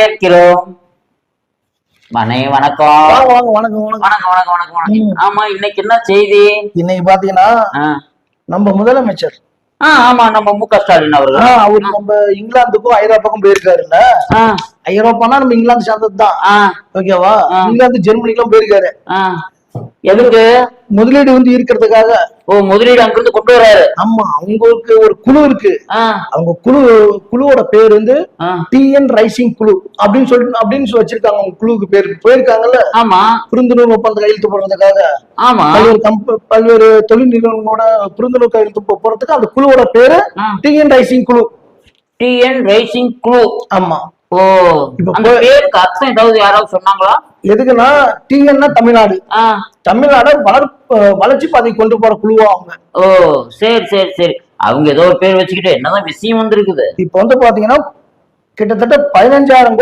வரவேற்கிறோம். வணக்கம். வணக்கம். ஆமா, இன்னைக்கு என்ன செய்தி? இன்னைக்கு பாத்தீங்கன்னா நம்ம முதலமைச்சர் ஆமா, நம்ம மு.க. ஸ்டாலின் அவர்கள் அவரு நம்ம இங்கிலாந்துக்கும் ஐரோப்பாக்கும் போயிருக்காருல்ல. ஐரோப்பானா நம்ம இங்கிலாந்து சேர்ந்ததுதான். ஓகேவா? இங்கிலாந்து ஜெர்மனிக்கும் போயிருக்காரு. எதுக்கு? முதலீடு வந்து இருக்கிறதுக்காக. முதலீடு அங்கிருந்து கொண்டு வராரு. ஆமா, அவங்களுக்கு ஒரு குழு இருக்கு. அவங்க குழுவோட பேர் வந்து டிஎன் ரைசிங் குழு அப்படின்னு வச்சிருக்காங்க. அவங்க குழுவுக்கு பேர் போயிருக்காங்கல்ல. ஆமா, புரிந்துணர்வு ஒப்பந்தம் கையெழுத்து போடுறதுக்காக. ஆமா, பல்வேறு தொழில் நிறுவனங்களோட புரிந்துணர்வு கையெழுத்து போறதுக்கு அந்த குழுவோட பேரு டிஎன் ரைசிங் குழு. டிஎன் ரைசிங் குழு. ஆமா. அந்த பேருக்கு அர்த்தம் ஏதாவது யாராவது சொன்னாங்களா? எதுக்குன்னா டிஎன்னா தமிழ்நாடு. தமிழ்நாடு வளர்ச்சி பாதை கொண்டு போற குழுவா அவங்க. சரி. அவங்க ஏதோ ஒரு பேர் வச்சுக்கிட்டு என்னதான் விஷயம் வந்திருக்குது. இப்ப வந்து பாத்தீங்கன்னா கிட்டத்தட்ட 15,000 கோடி